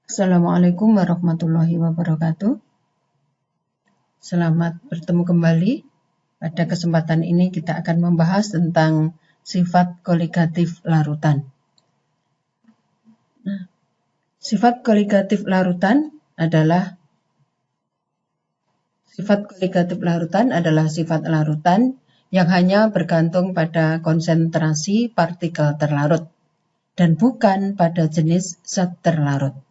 Assalamualaikum warahmatullahi wabarakatuh. Selamat bertemu kembali. Pada kesempatan ini kita akan membahas tentang sifat koligatif larutan. Sifat koligatif larutan adalah sifat larutan yang hanya bergantung pada konsentrasi partikel terlarut dan bukan pada jenis zat terlarut.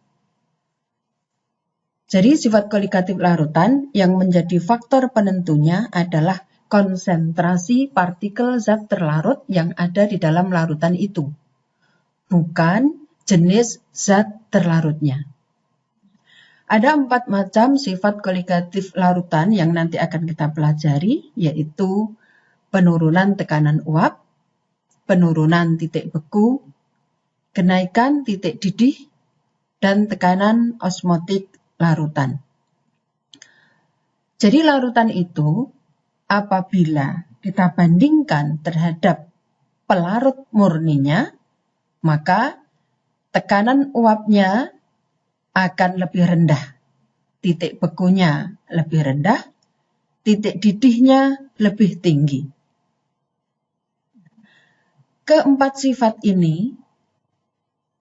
Jadi sifat koligatif larutan yang menjadi faktor penentunya adalah konsentrasi partikel zat terlarut yang ada di dalam larutan itu, bukan jenis zat terlarutnya. Ada 4 macam sifat koligatif larutan yang nanti akan kita pelajari, yaitu penurunan tekanan uap, penurunan titik beku, kenaikan titik didih, dan tekanan osmotik larutan. Jadi larutan itu apabila kita bandingkan terhadap pelarut murninya, maka tekanan uapnya akan lebih rendah, titik bekunya lebih rendah, titik didihnya lebih tinggi. Keempat sifat ini,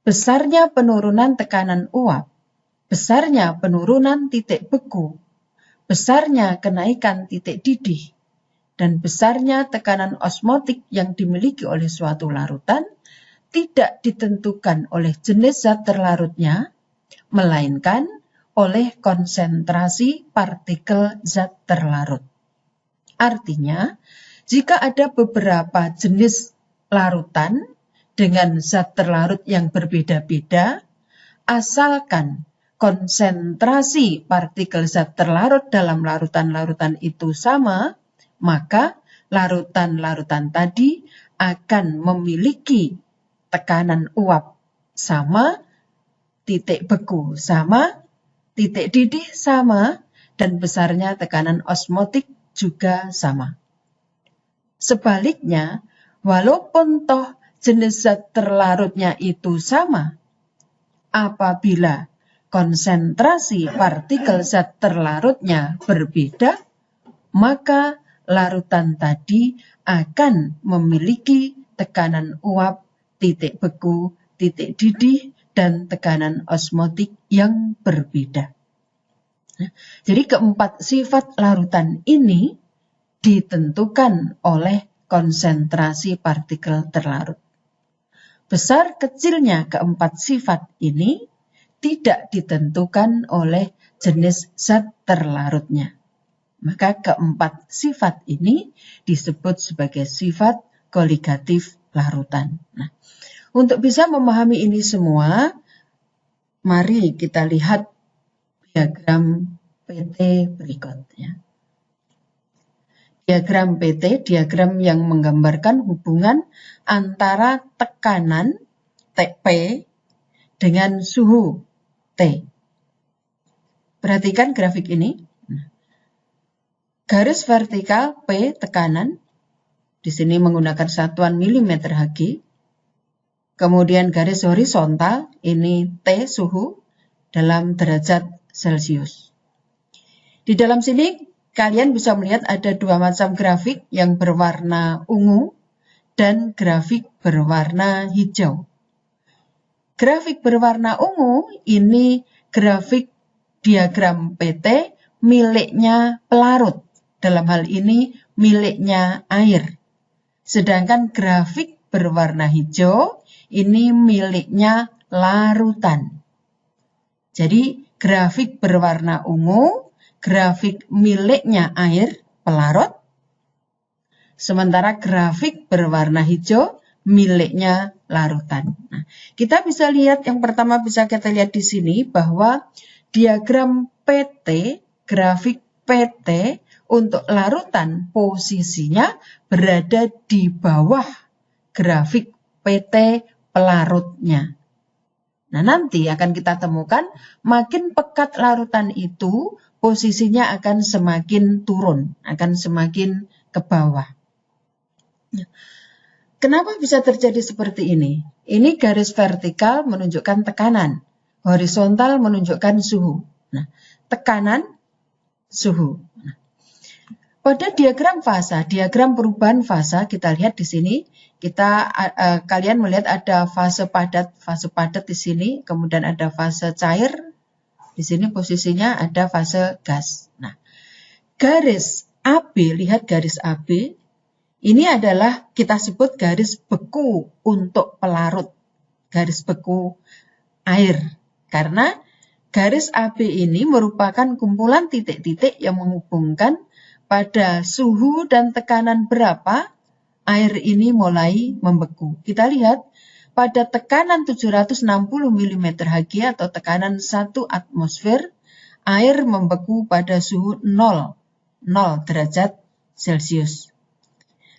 besarnya penurunan tekanan uap, besarnya penurunan titik beku, besarnya kenaikan titik didih, dan besarnya tekanan osmotik yang dimiliki oleh suatu larutan tidak ditentukan oleh jenis zat terlarutnya, melainkan oleh konsentrasi partikel zat terlarut. Artinya, jika ada beberapa jenis larutan dengan zat terlarut yang berbeda-beda, asalkan konsentrasi partikel zat terlarut dalam larutan-larutan itu sama, maka larutan-larutan tadi akan memiliki tekanan uap sama, titik beku sama, titik didih sama, dan besarnya tekanan osmotik juga sama. Sebaliknya, walaupun toh jenis zat terlarutnya itu sama, apabila konsentrasi partikel zat terlarutnya berbeda, maka larutan tadi akan memiliki tekanan uap, titik beku, titik didih, dan tekanan osmotik yang berbeda. Jadi keempat sifat larutan ini ditentukan oleh konsentrasi partikel terlarut. Besar kecilnya keempat sifat ini tidak ditentukan oleh jenis zat terlarutnya. Maka keempat sifat ini disebut sebagai sifat koligatif larutan. Nah, untuk bisa memahami ini semua, mari kita lihat diagram PT berikutnya. Diagram PT, diagram yang menggambarkan hubungan antara tekanan P dengan suhu T. Perhatikan grafik ini. Garis vertikal P tekanan, di sini menggunakan satuan milimeter Hg. Kemudian garis horizontal, ini T suhu dalam derajat Celcius. Di dalam sini kalian bisa melihat ada 2 macam grafik yang berwarna ungu dan grafik berwarna hijau. Grafik berwarna ungu ini grafik diagram PT miliknya pelarut. Dalam hal ini miliknya air. Sedangkan grafik berwarna hijau ini miliknya larutan. Jadi grafik berwarna ungu, grafik miliknya air, pelarut. Sementara grafik berwarna hijau miliknya larutan. Nah, kita bisa lihat, yang pertama bisa kita lihat di sini bahwa diagram PT, grafik PT untuk larutan posisinya berada di bawah grafik PT pelarutnya. Nah, nanti akan kita temukan makin pekat larutan itu posisinya akan semakin turun, akan semakin ke bawah. Kenapa bisa terjadi seperti ini? Ini garis vertikal menunjukkan tekanan. Horizontal menunjukkan suhu. Nah, tekanan, suhu. Nah, pada diagram fasa, diagram perubahan fasa, kita lihat di sini, kalian melihat ada fase padat di sini, kemudian ada fase cair, di sini posisinya ada fase gas. Nah, garis AB, lihat garis AB, ini adalah kita sebut garis beku untuk pelarut, garis beku air. Karena garis AB ini merupakan kumpulan titik-titik yang menghubungkan pada suhu dan tekanan berapa air ini mulai membeku. Kita lihat pada tekanan 760 mm Hg atau tekanan 1 atmosfer, air membeku pada suhu 0 derajat Celcius.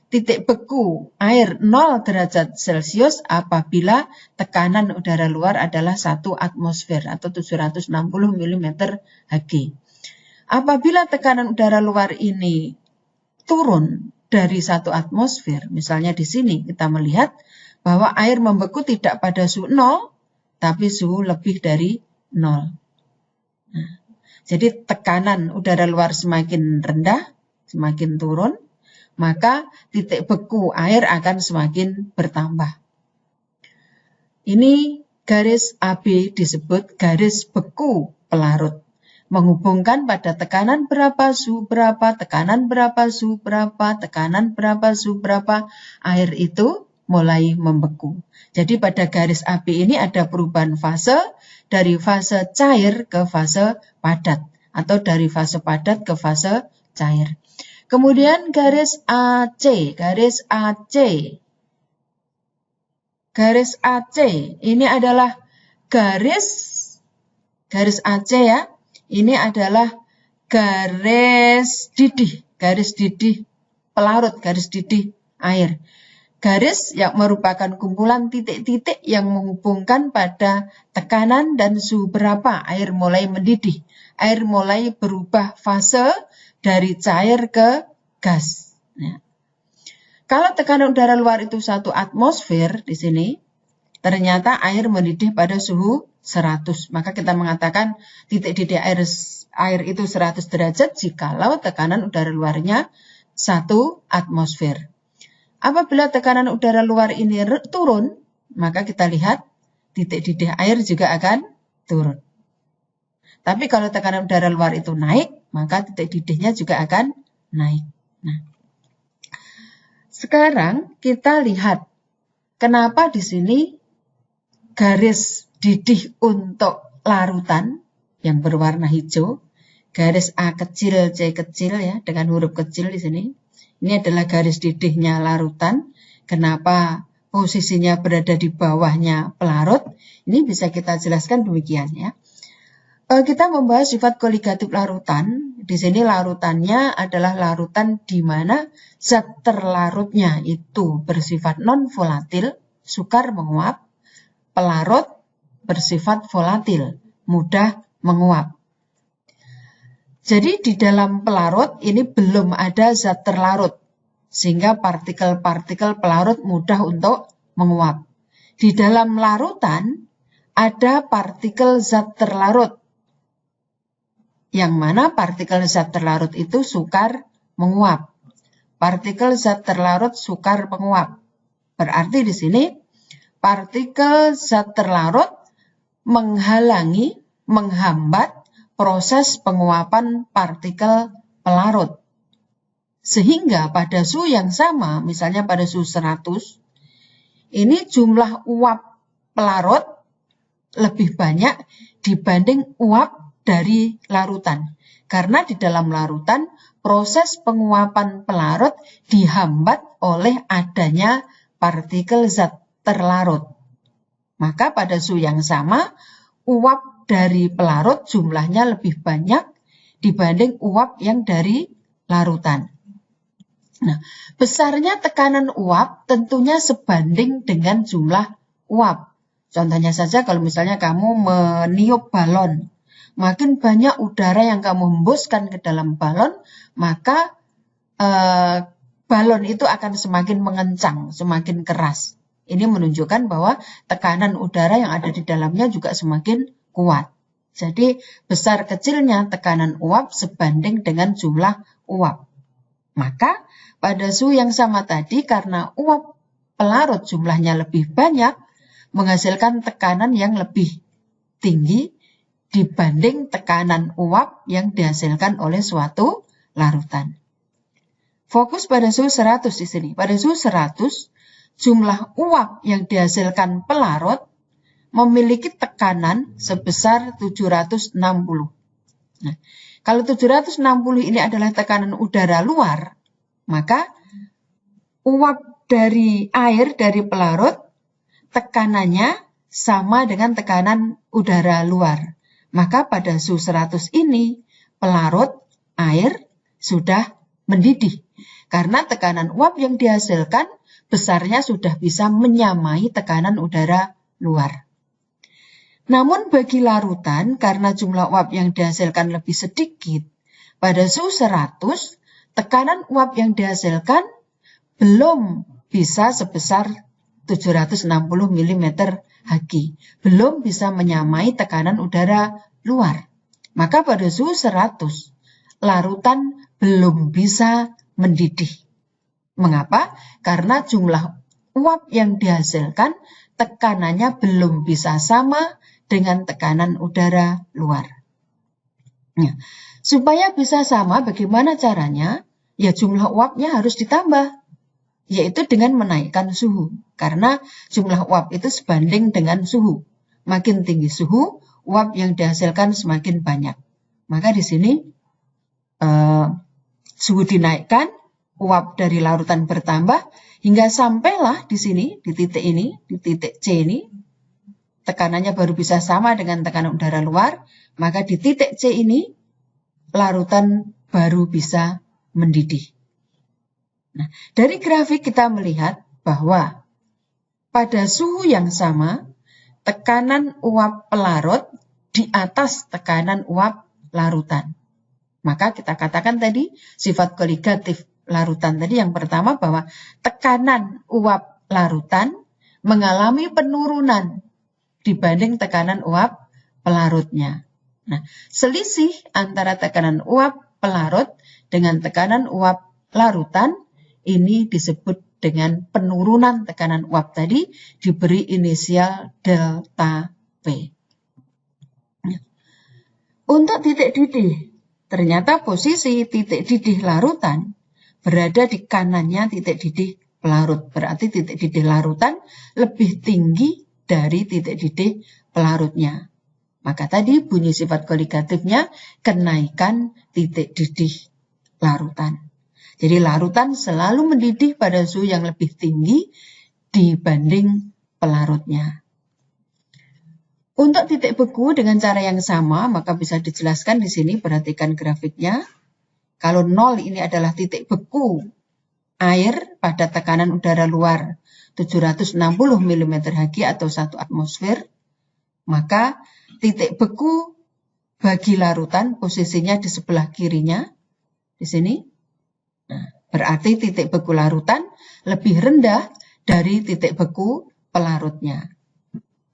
Titik beku air 0 derajat Celcius apabila tekanan udara luar adalah 1 atmosfer atau 760 mm Hg. Apabila tekanan udara luar ini turun dari 1 atmosfer, misalnya di sini kita melihat bahwa air membeku tidak pada suhu 0, tapi suhu lebih dari 0. Nah, jadi tekanan udara luar semakin rendah, semakin turun, maka titik beku air akan semakin bertambah. Ini garis AB disebut garis beku pelarut. Menghubungkan pada tekanan berapa, suhu berapa, tekanan berapa, suhu berapa, tekanan berapa, suhu berapa, air itu mulai membeku. Jadi pada garis AB ini ada perubahan fase dari fase cair ke fase padat atau dari fase padat ke fase cair. Kemudian garis AC, garis ini adalah garis AC ya. Ini adalah garis didih pelarut, garis didih air. Garis yang merupakan kumpulan titik-titik yang menghubungkan pada tekanan dan suhu berapa air mulai mendidih. Air mulai berubah fase dari cair ke gas. Ya. Kalau tekanan udara luar itu 1 atmosfer di sini, ternyata air mendidih pada suhu 100. Maka kita mengatakan titik didih air itu 100 derajat jikalau tekanan udara luarnya 1 atmosfer. Apabila tekanan udara luar ini turun, maka kita lihat titik didih air juga akan turun. Tapi kalau tekanan udara luar itu naik, maka titik didihnya juga akan naik. Nah, sekarang kita lihat kenapa di sini garis didih untuk larutan yang berwarna hijau, garis A kecil, C kecil ya, dengan huruf kecil di sini. Ini adalah garis didihnya larutan. Kenapa posisinya berada di bawahnya pelarut? Ini bisa kita jelaskan demikian ya. Kita membahas sifat koligatif larutan. Di sini larutannya adalah larutan di mana zat terlarutnya itu bersifat non-volatil, sukar menguap. Pelarut bersifat volatil, mudah menguap. Jadi di dalam pelarut ini belum ada zat terlarut, sehingga partikel-partikel pelarut mudah untuk menguap. Di dalam larutan ada partikel zat terlarut, yang mana partikel zat terlarut itu sukar menguap. Partikel zat terlarut sukar menguap. Berarti di sini partikel zat terlarut menghambat proses penguapan partikel pelarut. Sehingga pada suhu yang sama, misalnya pada suhu 100, ini jumlah uap pelarut lebih banyak dibanding uap dari larutan. Karena di dalam larutan, proses penguapan pelarut dihambat oleh adanya partikel zat terlarut. Maka pada suhu yang sama, uap dari pelarut jumlahnya lebih banyak dibanding uap yang dari larutan. Nah, besarnya tekanan uap tentunya sebanding dengan jumlah uap. Contohnya saja kalau misalnya kamu meniup balon, makin banyak udara yang kamu hembuskan ke dalam balon, maka balon itu akan semakin mengencang, semakin keras. Ini menunjukkan bahwa tekanan udara yang ada di dalamnya juga semakin kuat. Jadi besar kecilnya tekanan uap sebanding dengan jumlah uap. Maka pada suhu yang sama tadi karena uap pelarut jumlahnya lebih banyak menghasilkan tekanan yang lebih tinggi dibanding tekanan uap yang dihasilkan oleh suatu larutan. Fokus pada suhu 100 di sini. Pada suhu 100 jumlah uap yang dihasilkan pelarut memiliki tekanan sebesar 760. Nah, kalau 760 ini adalah tekanan udara luar, maka uap dari air dari pelarut tekanannya sama dengan tekanan udara luar. Maka pada suhu 100 ini pelarut air sudah mendidih karena tekanan uap yang dihasilkan besarnya sudah bisa menyamai tekanan udara luar. Namun bagi larutan, karena jumlah uap yang dihasilkan lebih sedikit, pada suhu 100, tekanan uap yang dihasilkan belum bisa sebesar 760 mm Hg, belum bisa menyamai tekanan udara luar. Maka pada suhu 100, larutan belum bisa mendidih. Mengapa? Karena jumlah uap yang dihasilkan tekanannya belum bisa sama dengan tekanan udara luar. Nah, supaya bisa sama, bagaimana caranya? Ya jumlah uapnya harus ditambah, yaitu dengan menaikkan suhu. Karena jumlah uap itu sebanding dengan suhu. Makin tinggi suhu, uap yang dihasilkan semakin banyak. Maka di sini suhu dinaikkan, uap dari larutan bertambah, hingga sampailah di sini, di titik ini, di titik C ini, tekanannya baru bisa sama dengan tekanan udara luar, maka di titik C ini larutan baru bisa mendidih. Nah, dari grafik kita melihat bahwa pada suhu yang sama, tekanan uap pelarut di atas tekanan uap larutan. Maka kita katakan tadi sifat koligatif larutan tadi yang pertama bahwa tekanan uap larutan mengalami penurunan dibanding tekanan uap pelarutnya. Nah, selisih antara tekanan uap pelarut dengan tekanan uap larutan ini disebut dengan penurunan tekanan uap tadi, diberi inisial delta P. Untuk titik didih, ternyata posisi titik didih larutan berada di kanannya titik didih pelarut. Berarti titik didih larutan lebih tinggi dari titik didih pelarutnya. Maka tadi bunyi sifat koligatifnya kenaikan titik didih larutan. Jadi larutan selalu mendidih pada suhu yang lebih tinggi dibanding pelarutnya. Untuk titik beku dengan cara yang sama, maka bisa dijelaskan di sini, perhatikan grafiknya. Kalau 0 ini adalah titik beku air pada tekanan udara luar 760 mm Hg atau 1 atmosfer, maka titik beku bagi larutan posisinya di sebelah kirinya, di sini. Nah, berarti titik beku larutan lebih rendah dari titik beku pelarutnya.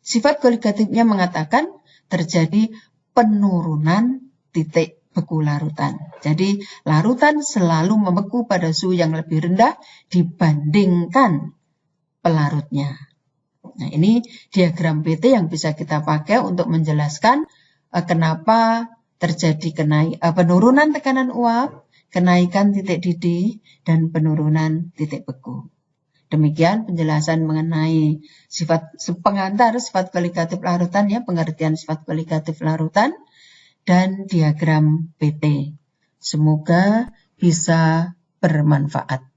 Sifat koligatifnya mengatakan terjadi penurunan titik beku larutan. Jadi larutan selalu membeku pada suhu yang lebih rendah dibandingkan pelarutnya. Nah, ini diagram PT yang bisa kita pakai untuk menjelaskan kenapa terjadi penurunan tekanan uap, kenaikan titik didih, dan penurunan titik beku. Demikian penjelasan mengenai pengantar sifat koligatif larutan, ya, pengertian sifat koligatif larutan dan diagram PT. Semoga bisa bermanfaat.